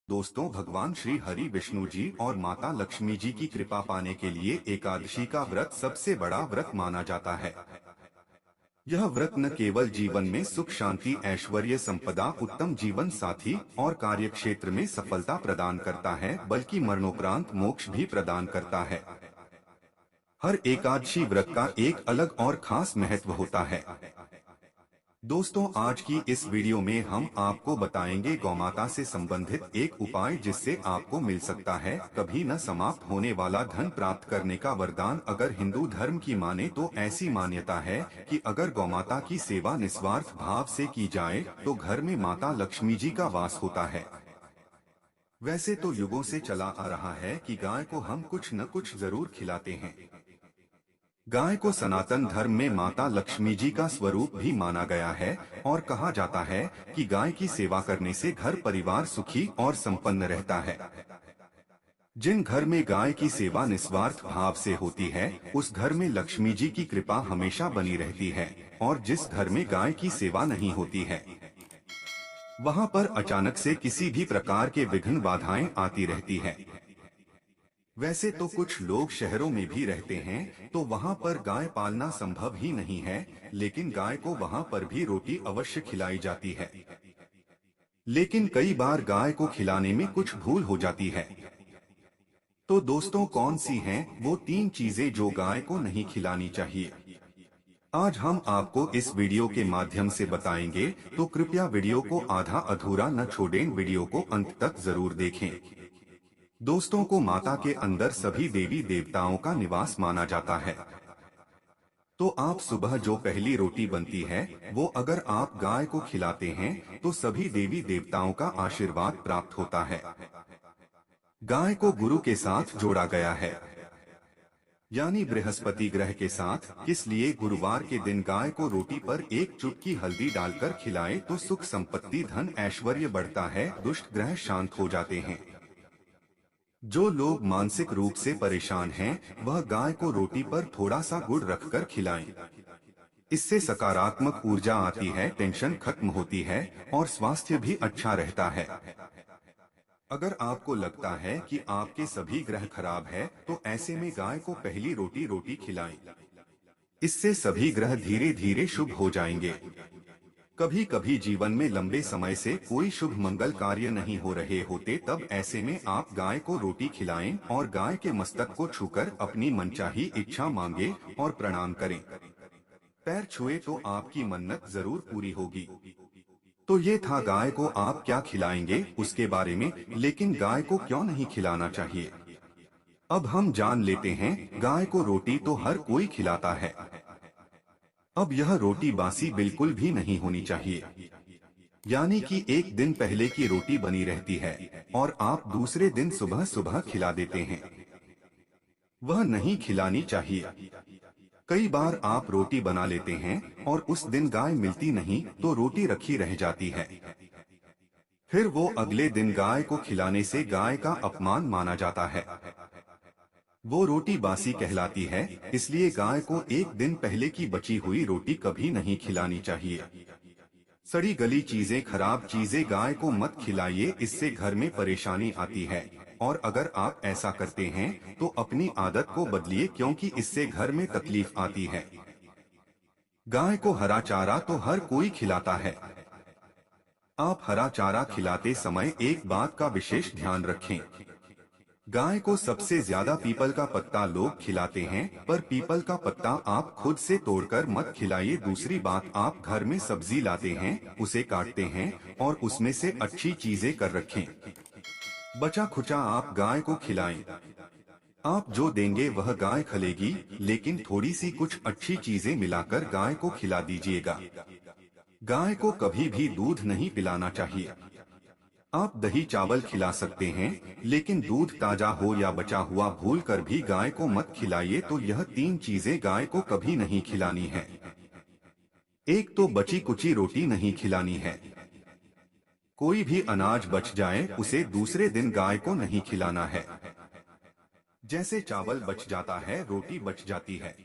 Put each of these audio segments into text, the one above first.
दोस्तों, भगवान श्री हरि विष्णु जी और माता लक्ष्मी जी की कृपा पाने के लिए एकादशी का व्रत सबसे बड़ा व्रत माना जाता है। यह व्रत न केवल जीवन में सुख शांति ऐश्वर्य संपदा उत्तम जीवन साथी और कार्यक्षेत्र में सफलता प्रदान करता है, बल्कि मरणोपरांत मोक्ष भी प्रदान करता है। हर एकादशी व्रत का एक अलग और खास महत्व होता है। दोस्तों, आज की इस वीडियो में हम आपको बताएंगे गौमाता से संबंधित एक उपाय जिससे आपको मिल सकता है कभी न समाप्त होने वाला धन प्राप्त करने का वरदान। अगर हिंदू धर्म की माने तो ऐसी मान्यता है कि अगर गौमाता की सेवा निस्वार्थ भाव से की जाए तो घर में माता लक्ष्मी जी का वास होता है। वैसे तो युगों से चला आ रहा है कि गाय को हम कुछ न कुछ जरूर खिलाते हैं। गाय को सनातन धर्म में माता लक्ष्मी जी का स्वरूप भी माना गया है और कहा जाता है कि गाय की सेवा करने से घर परिवार सुखी और संपन्न रहता है। जिन घर में गाय की सेवा निस्वार्थ भाव से होती है उस घर में लक्ष्मी जी की कृपा हमेशा बनी रहती है, और जिस घर में गाय की सेवा नहीं होती है वहां पर अचानक से किसी भी प्रकार के विघ्न बाधाएं आती रहती है। वैसे तो कुछ लोग शहरों में भी रहते हैं तो वहां पर गाय पालना संभव ही नहीं है, लेकिन गाय को वहां पर भी रोटी अवश्य खिलाई जाती है। लेकिन कई बार गाय को खिलाने में कुछ भूल हो जाती है। तो दोस्तों, कौन सी हैं वो 3 चीजें जो गाय को नहीं खिलानी चाहिए, आज हम आपको इस वीडियो के माध्यम से बताएंगे। तो कृपया वीडियो को आधा अधूरा न छोड़ें, वीडियो को अंत तक जरूर देखें। दोस्तों को माता के अंदर सभी देवी देवताओं का निवास माना जाता है। तो आप सुबह जो पहली रोटी बनती है वो अगर आप गाय को खिलाते हैं तो सभी देवी देवताओं का आशीर्वाद प्राप्त होता है। गाय को गुरु के साथ जोड़ा गया है, यानी बृहस्पति ग्रह के साथ। इसलिए गुरुवार के दिन गाय को रोटी पर एक चुटकी हल्दी डालकर खिलाएं तो सुख संपत्ति धन ऐश्वर्य बढ़ता है, दुष्ट ग्रह शांत हो जाते हैं। जो लोग मानसिक रूप से परेशान हैं, वह गाय को रोटी पर थोड़ा सा गुड़ रखकर खिलाएं। इससे सकारात्मक ऊर्जा आती है, टेंशन खत्म होती है और स्वास्थ्य भी अच्छा रहता है। अगर आपको लगता है कि आपके सभी ग्रह खराब है तो ऐसे में गाय को पहली रोटी खिलाएं। इससे सभी ग्रह धीरे धीरे शुभ हो जाएंगे। कभी कभी जीवन में लंबे समय से कोई शुभ मंगल कार्य नहीं हो रहे होते, तब ऐसे में आप गाय को रोटी खिलाएं और गाय के मस्तक को छूकर अपनी मनचाही इच्छा मांगे और प्रणाम करें। पैर छुए तो आपकी मन्नत जरूर पूरी होगी। तो ये था गाय को आप क्या खिलाएंगे उसके बारे में, लेकिन गाय को क्यों नहीं खिलाना चाहिए अब हम जान लेते हैं। गाय को रोटी तो हर कोई खिलाता है। अब यह रोटी बासी बिल्कुल भी नहीं होनी चाहिए, यानी कि एक दिन पहले की रोटी बनी रहती है और आप दूसरे दिन सुबह सुबह खिला देते हैं, वह नहीं खिलानी चाहिए। कई बार आप रोटी बना लेते हैं और उस दिन गाय मिलती नहीं तो रोटी रखी रह जाती है। फिर वो अगले दिन गाय को खिलाने से गाय का अपमान माना जाता है, वो रोटी बासी कहलाती है। इसलिए गाय को एक दिन पहले की बची हुई रोटी कभी नहीं खिलानी चाहिए। सड़ी गली चीजें खराब चीजें गाय को मत खिलाइए, इससे घर में परेशानी आती है। और अगर आप ऐसा करते हैं तो अपनी आदत को बदलिए, क्योंकि इससे घर में तकलीफ आती है। गाय को हरा चारा तो हर कोई खिलाता है। आप हरा चारा खिलाते समय एक बात का विशेष ध्यान रखें। गाय को सबसे ज्यादा पीपल का पत्ता लोग खिलाते हैं, पर पीपल का पत्ता आप खुद से तोड़कर मत खिलाइए। दूसरी बात, आप घर में सब्जी लाते हैं, उसे काटते हैं और उसमें से अच्छी चीजें कर रखें। बचा खुचा आप गाय को खिलाएं। आप जो देंगे वह गाय खलेगी, लेकिन थोड़ी सी कुछ अच्छी चीजें मिलाकर गाय को खिला दीजिएगा। गाय को कभी भी दूध नहीं पिलाना चाहिए। आप दही चावल खिला सकते हैं, लेकिन दूध ताजा हो या बचा हुआ भूल कर भी गाय को मत खिलाइए। तो यह 3 चीजें गाय को कभी नहीं खिलानी है। एक तो बची कुची रोटी नहीं खिलानी है। कोई भी अनाज बच जाए उसे दूसरे दिन गाय को नहीं खिलाना है। जैसे चावल बच जाता है, रोटी बच जाती है,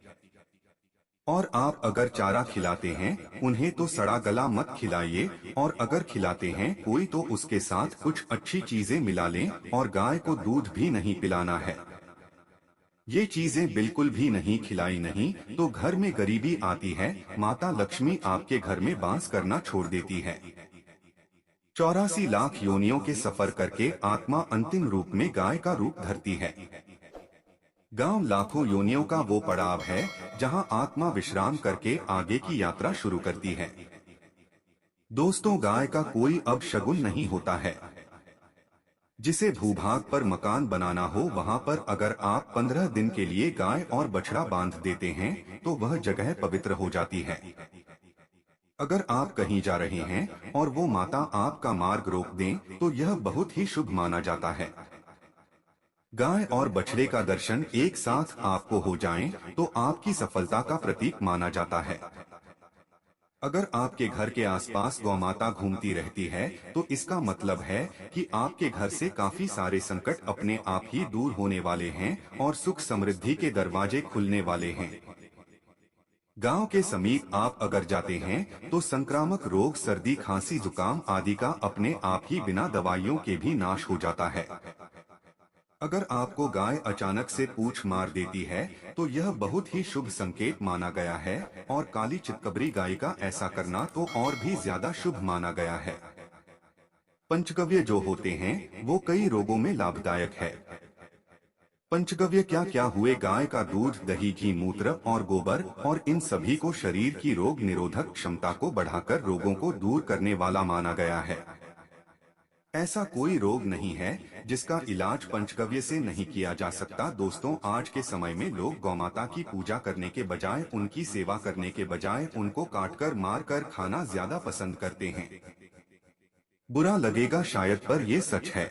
और आप अगर चारा खिलाते हैं उन्हें तो सड़ा गला मत खिलाइए, और अगर खिलाते हैं कोई तो उसके साथ कुछ अच्छी चीजें मिला लें, और गाय को दूध भी नहीं पिलाना है। ये चीजें बिल्कुल भी नहीं खिलाई नहीं तो घर में गरीबी आती है, माता लक्ष्मी आपके घर में बांस करना छोड़ देती है। 84 लाख योनियों के सफर करके आत्मा अंतिम रूप में गाय का रूप धरती है। गांव लाखों योनियों का वो पड़ाव है जहां आत्मा विश्राम करके आगे की यात्रा शुरू करती है। दोस्तों, गाय का कोई अब शगुन नहीं होता है। जिसे भूभाग पर मकान बनाना हो वहां पर अगर आप 15 दिन के लिए गाय और बछड़ा बांध देते हैं तो वह जगह पवित्र हो जाती है। अगर आप कहीं जा रहे हैं और वो माता आपका मार्ग रोक दें तो यह बहुत ही शुभ माना जाता है। गाय और बछड़े का दर्शन एक साथ आपको हो जाएं तो आपकी सफलता का प्रतीक माना जाता है। अगर आपके घर के आसपास गौमाता घूमती रहती है तो इसका मतलब है कि आपके घर से काफी सारे संकट अपने आप ही दूर होने वाले हैं और सुख समृद्धि के दरवाजे खुलने वाले हैं। गांव के समीप आप अगर जाते हैं तो संक्रामक रोग, सर्दी, खांसी, जुकाम आदि का अपने आप ही बिना दवाइयों के भी नाश हो जाता है। अगर आपको गाय अचानक से पूंछ मार देती है तो यह बहुत ही शुभ संकेत माना गया है, और काली चितकबरी गाय का ऐसा करना तो और भी ज्यादा शुभ माना गया है। पंचगव्य जो होते हैं वो कई रोगों में लाभदायक है। पंचगव्य क्या क्या हुए? गाय का दूध, दही, घी, मूत्र और गोबर, और इन सभी को शरीर की रोग निरोधक क्षमता को बढ़ाकर रोगों को दूर करने वाला माना गया है। ऐसा कोई रोग नहीं है जिसका इलाज पंचगव्य से नहीं किया जा सकता। दोस्तों, आज के समय में लोग गौमाता की पूजा करने के बजाय, उनकी सेवा करने के बजाय उनको काटकर मार कर खाना ज्यादा पसंद करते हैं। बुरा लगेगा शायद, पर ये सच है।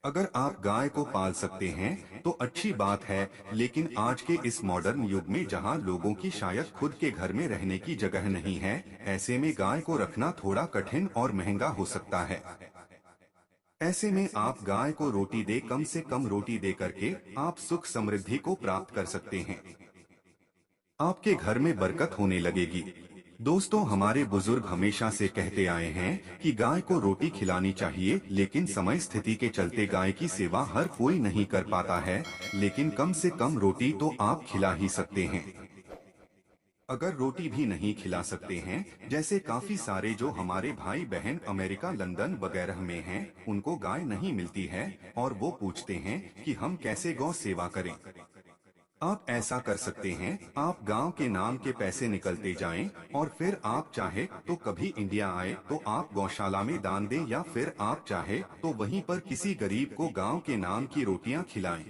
अगर आप गाय को पाल सकते हैं तो अच्छी बात है, लेकिन आज के इस मॉडर्न युग में जहां लोगों की शायद खुद के घर में रहने की जगह नहीं है, ऐसे में गाय को रखना थोड़ा कठिन और महंगा हो सकता है। ऐसे में आप गाय को रोटी दे, कम से कम रोटी दे करके आप सुख समृद्धि को प्राप्त कर सकते हैं। आपके घर में बरकत होने लगेगी। दोस्तों, हमारे बुजुर्ग हमेशा से कहते आए हैं कि गाय को रोटी खिलानी चाहिए, लेकिन समय स्थिति के चलते गाय की सेवा हर कोई नहीं कर पाता है, लेकिन कम से कम रोटी तो आप खिला ही सकते हैं। अगर रोटी भी नहीं खिला सकते हैं, जैसे काफी सारे जो हमारे भाई बहन अमेरिका, लंदन वगैरह में हैं, उनको गाय नहीं मिलती है और वो पूछते हैं कि हम कैसे गौ सेवा करें। आप ऐसा कर सकते हैं, आप गांव के नाम के पैसे निकलते जाएं, और फिर आप चाहे तो कभी इंडिया आए तो आप गौशाला में दान दें, या फिर आप चाहे तो वहीं पर किसी गरीब को गांव के नाम की रोटियां खिलाएं।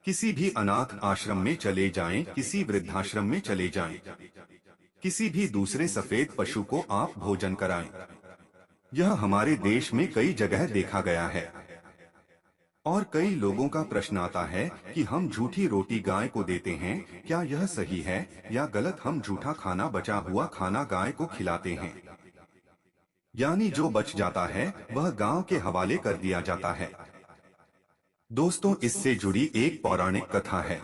किसी भी अनाथ आश्रम में चले जाएं, किसी वृद्धाश्रम में चले जाएं, किसी भी दूसरे सफेद पशु को आप भोजन कराएं। यह हमारे देश में कई जगह देखा गया है। और कई लोगों का प्रश्न आता है कि हम झूठी रोटी गाय को देते हैं, क्या यह सही है या गलत? हम झूठा खाना, बचा हुआ खाना गाय को खिलाते हैं, यानी जो बच जाता है वह गांव के हवाले कर दिया जाता है। दोस्तों, इससे जुड़ी एक पौराणिक कथा है,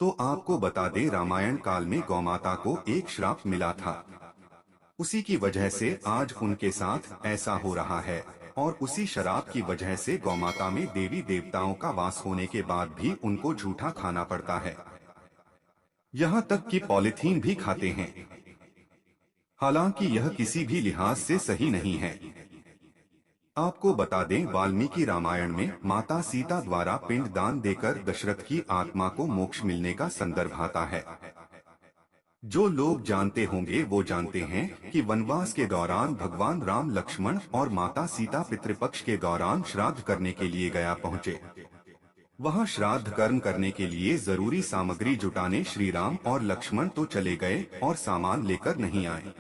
तो आपको बता दें। रामायण काल में गौमाता को एक श्राप मिला था, उसी की वजह से आज उनके साथ ऐसा हो रहा है, और उसी शराब की वजह से गौमाता में देवी देवताओं का वास होने के बाद भी उनको झूठा खाना पड़ता है। यहाँ तक कि पॉलिथीन भी खाते हैं। हालांकि यह किसी भी लिहाज से सही नहीं है। आपको बता दें, वाल्मीकि रामायण में माता सीता द्वारा पिंड दान देकर दशरथ की आत्मा को मोक्ष मिलने का संदर्भ आता है। जो लोग जानते होंगे वो जानते हैं कि वनवास के दौरान भगवान राम, लक्ष्मण और माता सीता पितृपक्ष के दौरान श्राद्ध करने के लिए गया पहुँचे। वहां श्राद्ध कर्म करने के लिए जरूरी सामग्री जुटाने श्री राम और लक्ष्मण तो चले गए और सामान लेकर नहीं आए।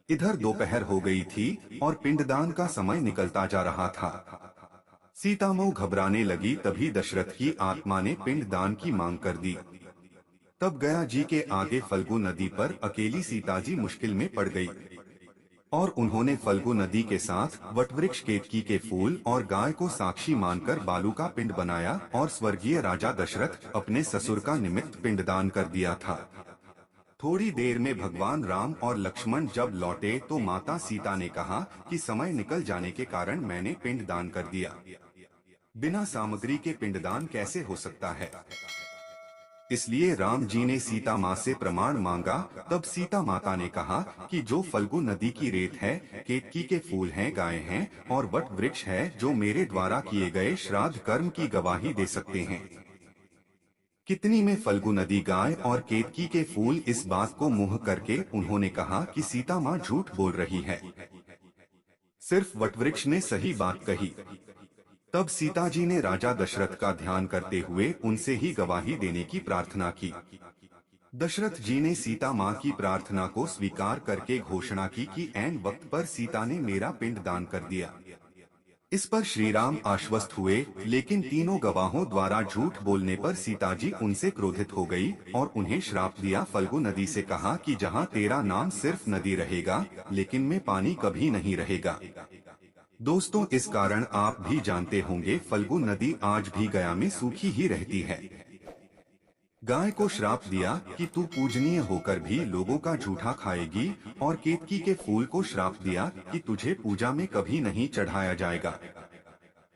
इधर दोपहर हो गई थी और पिंडदान का समय निकलता जा रहा था। सीता मां घबराने लगी, तभी दशरथ की आत्मा ने पिंडदान की मांग कर दी। तब गया जी के आगे फल्गु नदी पर अकेली सीता जी मुश्किल में पड़ गई। और उन्होंने फल्गु नदी के साथ वटवृक्ष केतकी के फूल और गाय को साक्षी मानकर बालू का पिंड बनाया और स्वर्गीय राजा दशरथ अपने ससुर का निमित्त पिंडदान कर दिया था। थोड़ी देर में भगवान राम और लक्ष्मण जब लौटे तो माता सीता ने कहा कि समय निकल जाने के कारण मैंने पिंडदान कर दिया। बिना सामग्री के पिंडदान कैसे हो सकता है? इसलिए राम जी ने सीता माँ से प्रमाण मांगा। तब सीता माता ने कहा कि जो फल्गु नदी की रेत है, केतकी के फूल हैं, गाय हैं और वट वृक्ष है जो मेरे द्वारा किए गए श्राद्ध कर्म की गवाही दे सकते हैं। कितनी में फल्गु नदी, गाय और केतकी के फूल इस बात को मुँह करके उन्होंने कहा कि सीता माँ झूठ बोल रही है, सिर्फ वटवृक्ष ने सही बात कही। तब सीता जी ने राजा दशरथ का ध्यान करते हुए उनसे ही गवाही देने की प्रार्थना की। दशरथ जी ने सीता माँ की प्रार्थना को स्वीकार करके घोषणा की कि ऐन वक्त पर सीता ने मेरा पिंड दान कर दिया। इस पर श्री राम आश्वस्त हुए, लेकिन तीनों गवाहों द्वारा झूठ बोलने पर सीता जी उनसे क्रोधित हो गई और उन्हें श्राप दिया। फल्गु नदी से कहा कि जहाँ तेरा नाम सिर्फ नदी रहेगा, लेकिन में पानी कभी नहीं रहेगा। दोस्तों, इस कारण आप भी जानते होंगे फल्गु नदी आज भी गया में सूखी ही रहती है। गाय को श्राप दिया कि तू पूजनीय होकर भी लोगों का जूठा खाएगी, और केतकी के फूल को श्राप दिया कि तुझे पूजा में कभी नहीं चढ़ाया जाएगा।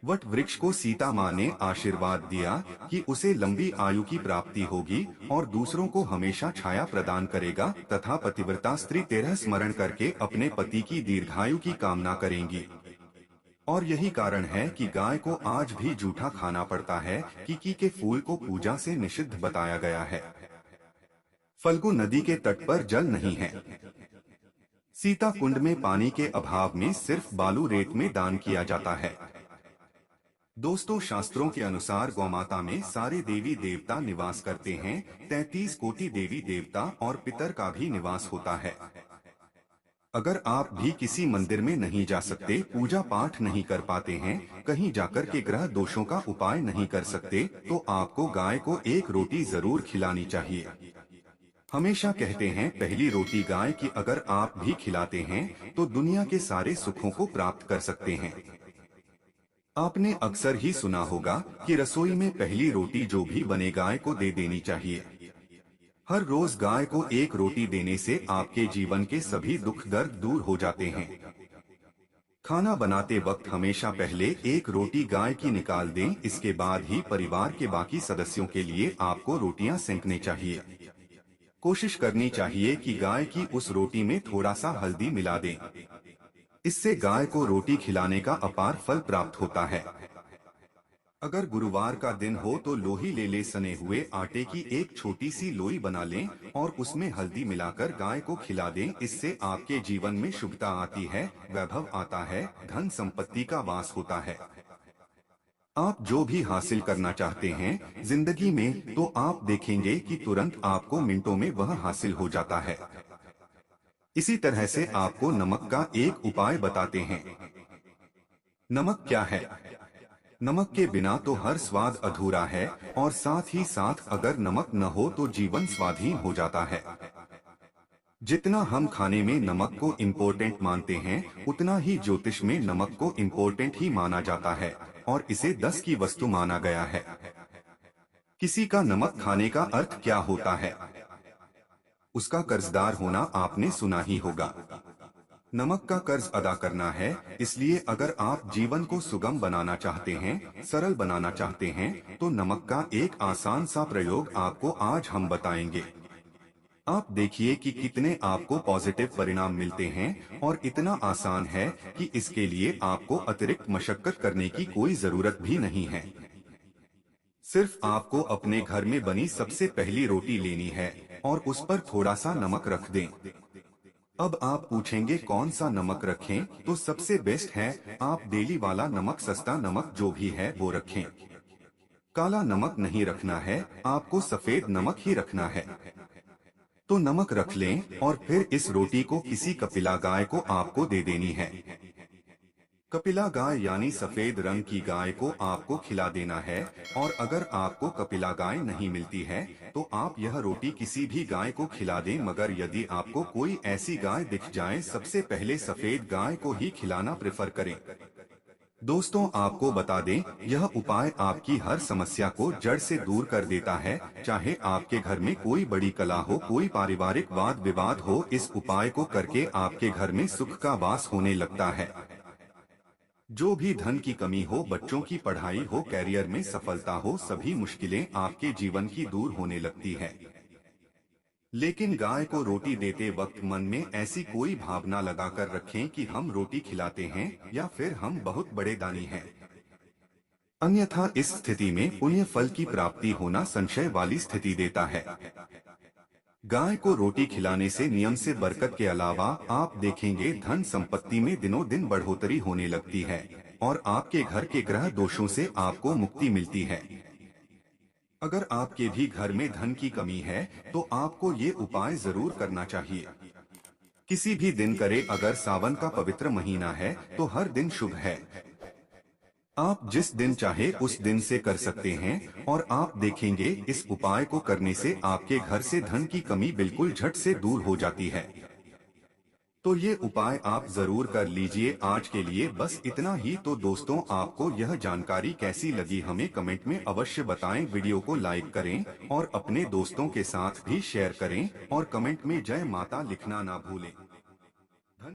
वट वृक्ष को सीता माँ ने आशीर्वाद दिया कि उसे लंबी आयु की प्राप्ति होगी और दूसरों को हमेशा छाया प्रदान करेगा, तथा पतिव्रता स्त्री तेरह स्मरण करके अपने पति की दीर्घायु की कामना करेंगी। और यही कारण है कि गाय को आज भी जूठा खाना पड़ता है। कीकी के फूल को पूजा से निषिद्ध बताया गया है। फल्गु नदी के तट पर जल नहीं है। सीता कुंड में पानी के अभाव में सिर्फ बालू रेत में दान किया जाता है। दोस्तों, शास्त्रों के अनुसार गौमाता में सारे देवी देवता निवास करते हैं। 33 कोटि देवी देवता और पितर का भी निवास होता है। अगर आप भी किसी मंदिर में नहीं जा सकते, पूजा पाठ नहीं कर पाते हैं, कहीं जाकर के ग्रह दोषों का उपाय नहीं कर सकते, तो आपको गाय को एक रोटी जरूर खिलानी चाहिए। हमेशा कहते हैं पहली रोटी गाय की अगर आप भी खिलाते हैं तो दुनिया के सारे सुखों को प्राप्त कर सकते हैं। आपने अक्सर ही सुना होगा कि रसोई में पहली रोटी जो भी बने गाय को दे देनी चाहिए। हर रोज गाय को एक रोटी देने से आपके जीवन के सभी दुख दर्द दूर हो जाते हैं। खाना बनाते वक्त हमेशा पहले एक रोटी गाय की निकाल दें, इसके बाद ही परिवार के बाकी सदस्यों के लिए आपको रोटियां सेंकनी चाहिए। कोशिश करनी चाहिए कि गाय की उस रोटी में थोड़ा सा हल्दी मिला दें। इससे गाय को रोटी खिलाने का अपार फल प्राप्त होता है। अगर गुरुवार का दिन हो तो लोही ले सने हुए आटे की एक छोटी सी लोई बना लें और उसमें हल्दी मिलाकर गाय को खिला दें। इससे आपके जीवन में शुभता आती है, वैभव आता है, धन संपत्ति का वास होता है। आप जो भी हासिल करना चाहते हैं जिंदगी में, तो आप देखेंगे कि तुरंत आपको मिनटों में वह हासिल हो जाता है। इसी तरह से आपको नमक का एक उपाय बताते हैं। नमक क्या है? नमक के बिना तो हर स्वाद अधूरा है, और साथ ही साथ अगर नमक न हो तो जीवन स्वाधीन हो जाता है। जितना हम खाने में नमक को इम्पोर्टेंट मानते हैं, उतना ही ज्योतिष में नमक को इम्पोर्टेंट ही माना जाता है और इसे 10 की वस्तु माना गया है। किसी का नमक खाने का अर्थ क्या होता है? उसका कर्जदार होना आपने सुना ही होगा। नमक का कर्ज अदा करना है। इसलिए अगर आप जीवन को सुगम बनाना चाहते हैं, सरल बनाना चाहते हैं, तो नमक का एक आसान सा प्रयोग आपको आज हम बताएंगे। आप देखिए कि कितने आपको पॉजिटिव परिणाम मिलते हैं, और इतना आसान है कि इसके लिए आपको अतिरिक्त मशक्कत करने की कोई जरूरत भी नहीं है। सिर्फ आपको अपने घर में बनी सबसे पहली रोटी लेनी है और उस पर थोड़ा सा नमक रख दें। अब आप पूछेंगे कौन सा नमक रखें? तो सबसे बेस्ट है आप डेली वाला नमक, सस्ता नमक जो भी है वो रखें। काला नमक नहीं रखना है, आपको सफेद नमक ही रखना है। तो नमक रख लें और फिर इस रोटी को किसी कपिला गाय को आपको दे देनी है। कपिला गाय यानी सफेद रंग की गाय को आपको खिला देना है। और अगर आपको कपिला गाय नहीं मिलती है तो आप यह रोटी किसी भी गाय को खिला दें, मगर यदि आपको कोई ऐसी गाय दिख जाए सबसे पहले सफेद गाय को ही खिलाना प्रेफर करें। दोस्तों, आपको बता दें, यह उपाय आपकी हर समस्या को जड़ से दूर कर देता है। चाहे आपके घर में कोई बड़ी कला हो, कोई पारिवारिक वाद विवाद हो, इस उपाय को करके आपके घर में सुख का वास होने लगता है। जो भी धन की कमी हो, बच्चों की पढ़ाई हो, कैरियर में सफलता हो, सभी मुश्किलें आपके जीवन की दूर होने लगती है। लेकिन गाय को रोटी देते वक्त मन में ऐसी कोई भावना लगाकर रखें कि हम रोटी खिलाते हैं या फिर हम बहुत बड़े दानी हैं। अन्यथा इस स्थिति में पुण्य फल की प्राप्ति होना संशय वाली स्थिति देता है। गाय को रोटी खिलाने से नियम से बरकत के अलावा आप देखेंगे धन संपत्ति में दिनों दिन बढ़ोतरी होने लगती है और आपके घर के ग्रह दोषों से आपको मुक्ति मिलती है। अगर आपके भी घर में धन की कमी है तो आपको ये उपाय जरूर करना चाहिए। किसी भी दिन करे, अगर सावन का पवित्र महीना है तो हर दिन शुभ है। आप जिस दिन चाहे उस दिन से कर सकते हैं और आप देखेंगे इस उपाय को करने से आपके घर से धन की कमी बिल्कुल झट से दूर हो जाती है। तो ये उपाय आप जरूर कर लीजिए। आज के लिए बस इतना ही। तो दोस्तों, आपको यह जानकारी कैसी लगी हमें कमेंट में अवश्य बताएं। वीडियो को लाइक करें और अपने दोस्तों के साथ भी शेयर करें और कमेंट में जय माता लिखना ना भूलें।